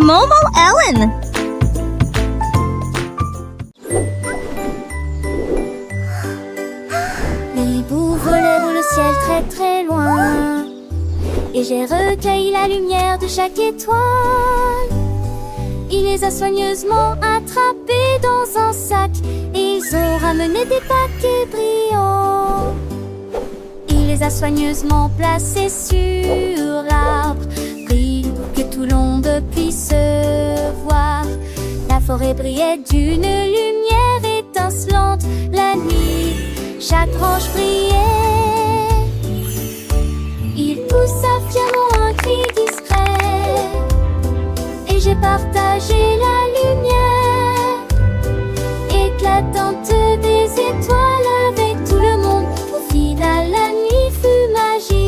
Momo Ellen. L'hibou volait dans le ciel très très loin, et j'ai recueilli la lumière de chaque étoile. Il les a soigneusement attrapés dans un sac, et ils ont ramené des paquets brillants. Il les a soigneusement placés sur l'arbre, pour que tout le monde puisse voir. La forêt brillait d'une lumière étincelante. La nuit, chaque branche brillait. Il poussa fièrement un cri discret, et j'ai partagé la lumière éclatante des étoiles avec tout le monde. Au final, la nuit fut magique.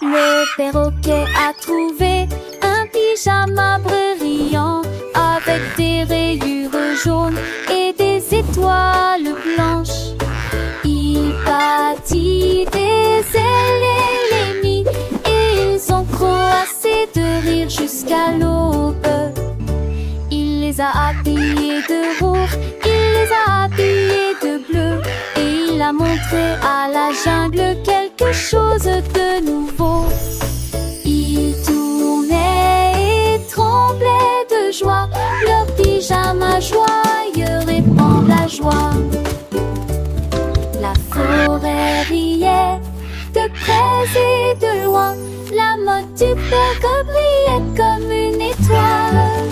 Le perroquet a trouvé un pyjama brillant avec des rayures jaunes et des étoiles blanches. Il bâtit des ailes et les mit, et ils ont croassé de rire jusqu'à l'aube. Il les a habillés de rouge, il les a habillés de bleu, et il a montré à la jungle quelque chose de nouveau. Ils tournaient et tremblaient de joie, leur pyjama joyeux répand la joie. La forêt riait de près et de loin, la mode du perroquet brillait comme une étoile.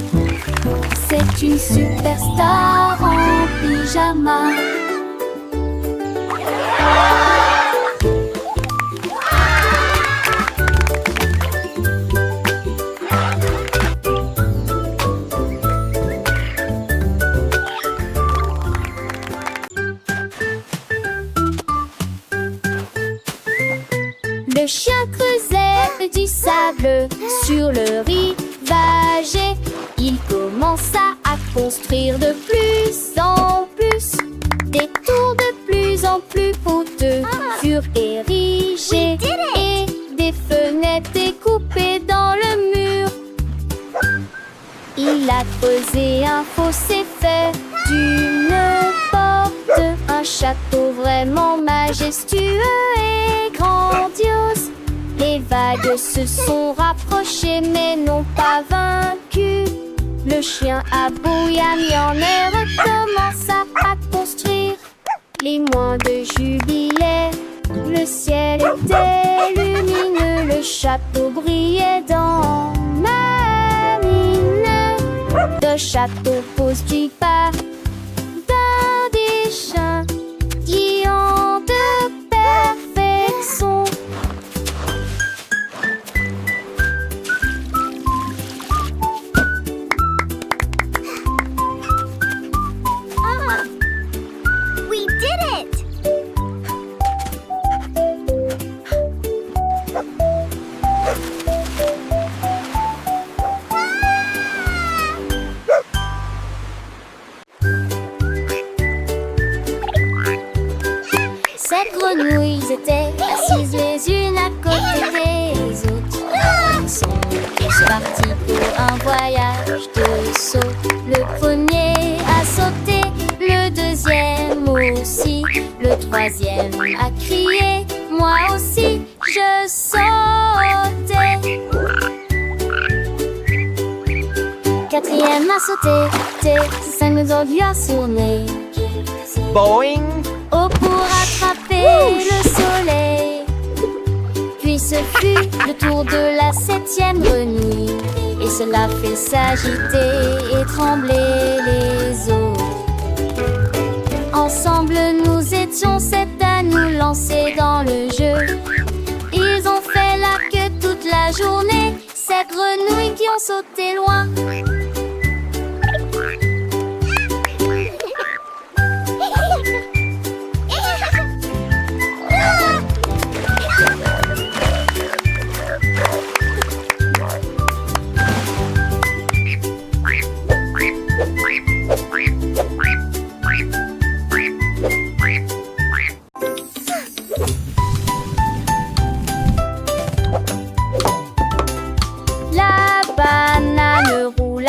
C'est une superstar en pyjama. Le chien creusait du sable sur le rivage, et il commença à construire de plus en plus. Des tours de plus en plus hauteux furent érigés, et des fenêtres découpées dans le mur. Il a creusé un fossé fait d'une porte, un château vraiment majestueux et grandiose. Les vagues se sont rapprochées mais n'ont pas vaincu. Le chien aboyami en air recommença à construire. Les moindres jubilaient, le ciel était lumineux, le château brillait dans ma mine. Le château construit par des chiens qui ont de parfaits sons. We did it! Ces grenouilles étaient assises les unes à côté des autres. Ils sont tous partis pour un voyage de saut. Le premier a sauté, le deuxième aussi, le troisième a crié, moi aussi je sautais. Quatrième a sauté, ses 5 doigts lui a sourné. Boing! Oh, pour attraper le soleil. Puis ce fut le tour de la 7e grenouille, et cela fait s'agiter et trembler les autres. Ensemble nous étions 7 à nous lancer dans le jeu. Ils ont fait la queue toute la journée, ces grenouilles qui ont sauté loin.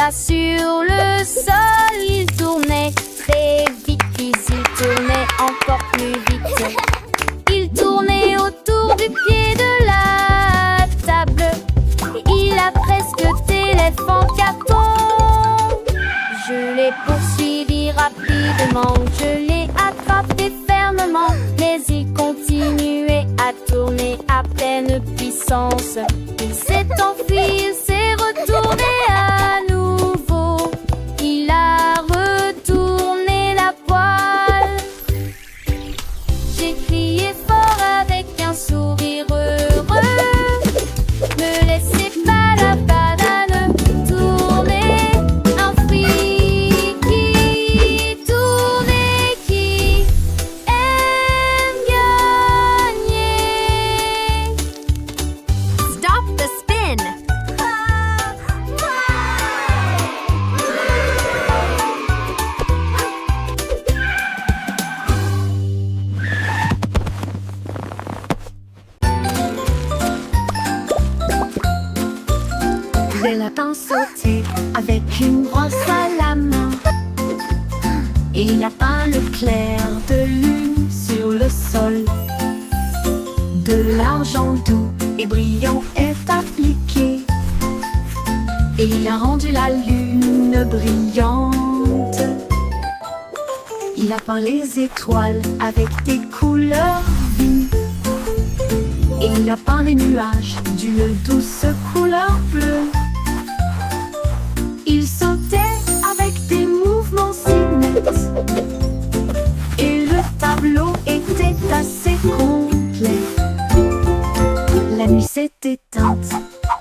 là sur le sol, il tournait très vite, puis il tournait encore plus vite. Il tournait autour du pied de la table. Il a presque téléphone carton. Je l'ai poursuivi rapidement, je l'ai attrapé fermement, mais il continuait à tourner à pleine puissance. Il s'est enfui, il s'est retourné à nouveau. Il a retourné la poêle. J'ai crié fort avec un sourire heureux. Me laissez pas la banane tourner. Un fruit qui tourne et qui aime gagner. Stop the spin. Les lapins sautaient avec une brosse à la main. Et il a peint le clair de lune sur le sol. De l'argent doux et brillant est appliqué. Et il a rendu la lune brillante. Il a peint les étoiles avec des couleurs vives. Et il a peint les nuages d'une douce couleur bleue. Il sautait avec des mouvements si nets. Et le tableau était assez complet. La nuit s'est éteinte,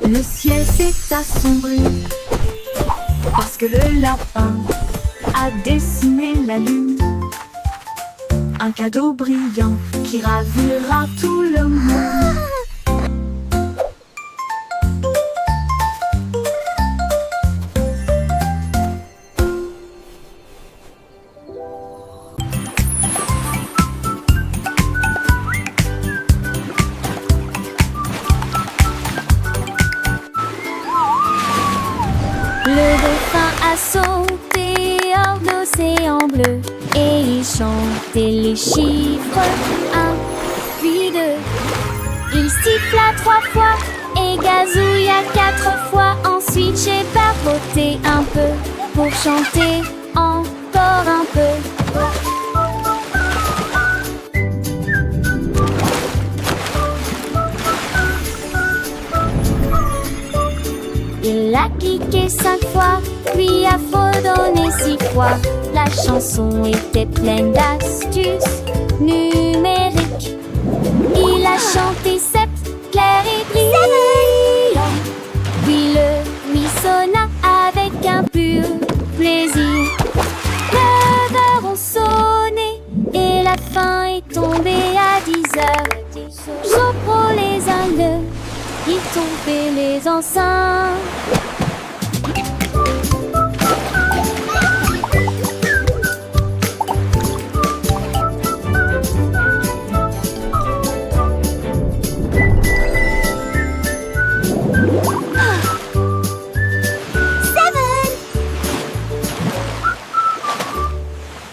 le ciel s'est assombri. Parce que le lapin a dessiné la lune. Un cadeau brillant qui ravira tout le monde. Le dauphin a sauté hors de l'océan bleu et il chantait les chiffres 1, puis 2. Il siffla 3 fois et gazouilla 4 fois. Ensuite j'ai barboté un peu pour chanter encore un peu. Il a cliqué 5 fois, puis a fredonné 6 fois. La chanson était pleine d'astuces numériques. Il a chanté 7, clair et brillant. Puis le lui sonna avec un pur plaisir. 9 heures ont sonné et la fin est tombée à 10 heures. J'ouvre les yeux, il tombait les enceintes.